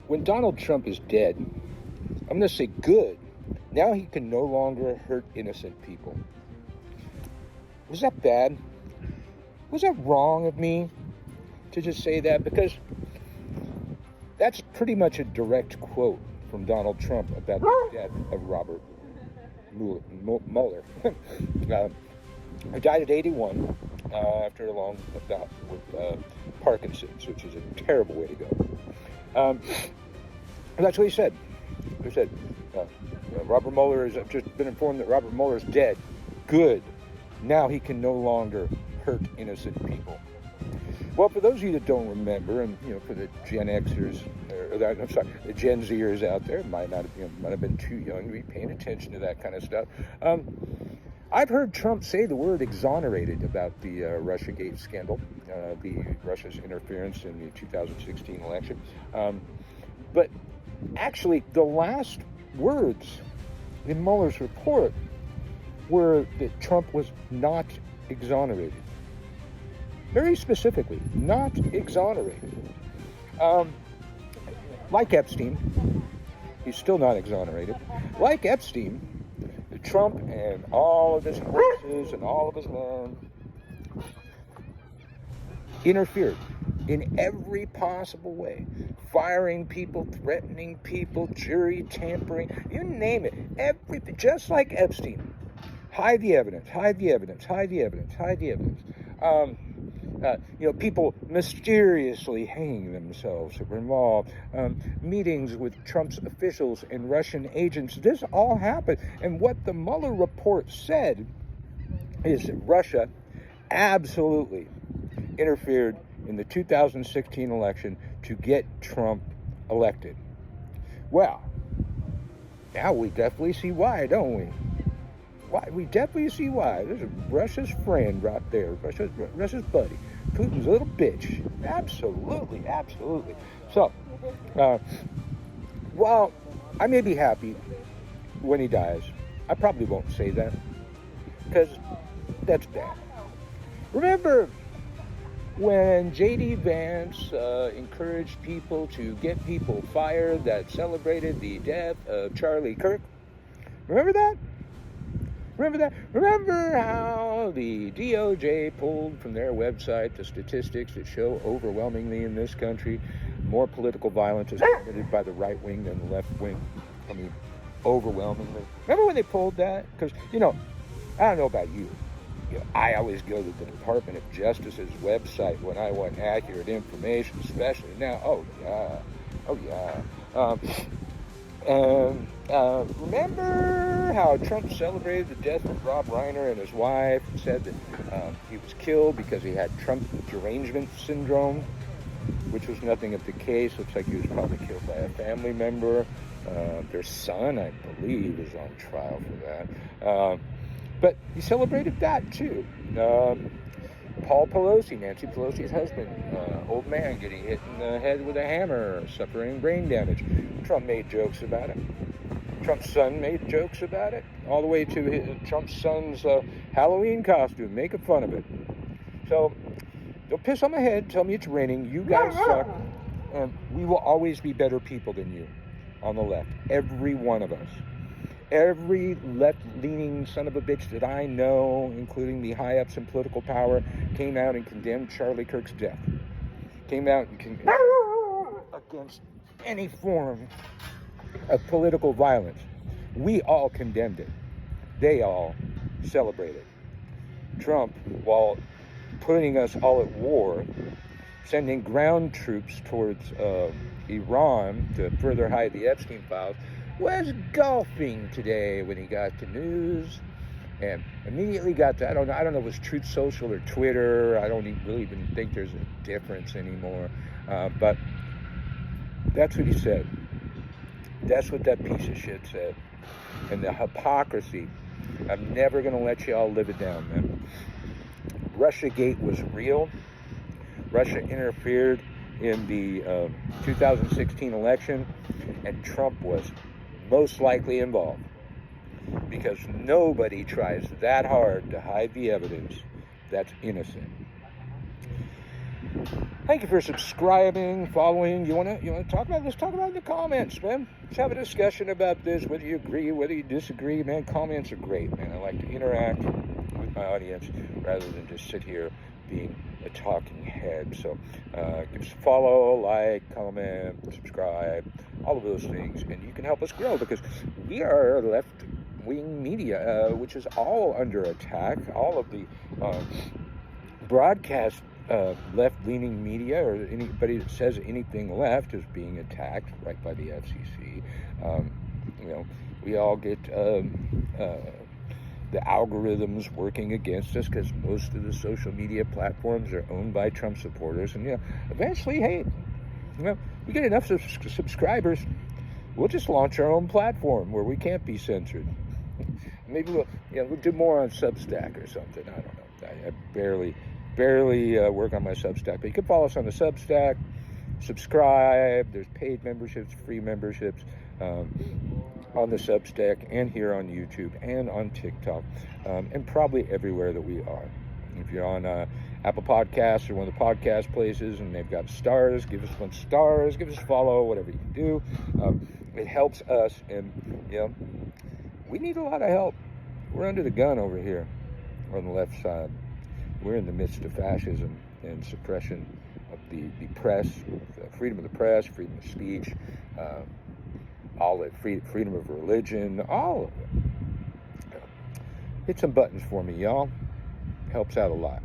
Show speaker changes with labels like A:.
A: When Donald Trump is dead, I'm going to say good. Now he can no longer hurt innocent people. Was that bad? Was that wrong of me to just say that? Because that's pretty much a direct quote from Donald Trump about the death of Robert Mueller. He died at 81 after a long bout with Parkinson's, which is a terrible way to go. That's what he said. He said, Robert Mueller has just been informed that Robert Mueller is dead. Good. Now he can no longer hurt innocent people. Well, for those of you that don't remember, and for the Gen Xers, the Gen Zers out there, might have been too young to be paying attention to that kind of stuff. I've heard Trump say the word exonerated about the Russiagate scandal, Russia's interference in the 2016 election. But actually, the last words in Mueller's report were that Trump was not exonerated. Very specifically, not exonerated. Like Epstein, he's still not exonerated. Like Epstein, Trump and all of his horses and all of his men interfered in every possible way. Firing people, threatening people, jury tampering, you name it. Everything, just like Epstein. Hide the evidence, hide the evidence, hide the evidence, hide the evidence. People mysteriously hanging themselves that were involved. Meetings with Trump's officials and Russian agents. This all happened. And what the Mueller report said is that Russia absolutely interfered in the 2016 election to get Trump elected. Well, now we definitely see why, don't we? We definitely see why. There's Russia's friend right there, Russia's buddy, Putin's little bitch. Absolutely, absolutely. So, while I may be happy when he dies, I probably won't say that, because that's bad. Remember when J.D. Vance encouraged people to get people fired that celebrated the death of Charlie Kirk? Remember that? Remember how the DOJ pulled from their website the statistics that show overwhelmingly in this country more political violence is committed by the right wing than the left wing? I mean, overwhelmingly. Remember when they pulled that? Because, I don't know about you. I always go to the Department of Justice's website when I want accurate information, especially now. Oh yeah. Remember how Trump celebrated the death of Rob Reiner and his wife and said that he was killed because he had Trump derangement syndrome, which was nothing of the case. Looks like he was probably killed by a family member. Their son, I believe, is on trial for that. But he celebrated that too. Paul Pelosi, Nancy Pelosi's husband, old man getting hit in the head with a hammer, suffering brain damage. Trump made jokes about it. Trump's son made jokes about it, all the way to Trump's son's Halloween costume, making fun of it. So, don't piss on my head, tell me it's raining, you guys suck, and we will always be better people than you on the left. Every one of us. Every left-leaning son of a bitch that I know, including the high-ups in political power, came out and condemned Charlie Kirk's death. Came out and condemned against any form of political violence. We all condemned it. They all celebrated. Trump, while putting us all at war, sending ground troops towards Iran to further hide the Epstein files, was golfing today when he got the news, and immediately got to, I don't know if it was Truth Social or Twitter. I don't really even think there's a difference anymore. But that's what he said. That's what that piece of shit said. And the hypocrisy, I'm never going to let y'all live it down, man. Russiagate was real. Russia interfered in the 2016 election, and Trump was most likely involved, because nobody tries that hard to hide the evidence that's innocent. Thank you for subscribing, following. You wanna talk about this? Talk about it in the comments, man. Let's have a discussion about this, whether you agree, whether you disagree, man. Comments are great, man. I like to interact with my audience rather than just sit here being a talking head. So give us a follow, like, comment, subscribe, all of those things, and you can help us grow, because we are left-wing media, which is all under attack. All of the broadcast left-leaning media, or anybody that says anything left, is being attacked right by the FCC. We all get the algorithms working against us, because most of the social media platforms are owned by Trump supporters. And eventually, hey, we get enough subscribers, we'll just launch our own platform where we can't be censored. Maybe we'll do more on Substack or something. I don't know. I barely work on my Substack, but you can follow us on the Substack, subscribe. There's paid memberships, free memberships on the Substack, and here on YouTube and on TikTok, and probably everywhere that we are. If you're on Apple Podcasts or one of the podcast places and they've got stars, give us 1 star, give us a follow, whatever you can do. It helps us, and we need a lot of help. We're under the gun over here on the left side. We're in the midst of fascism and suppression of the press, freedom of the press, freedom of speech, all that, freedom of religion, all of it. Hit some buttons for me, y'all. Helps out a lot.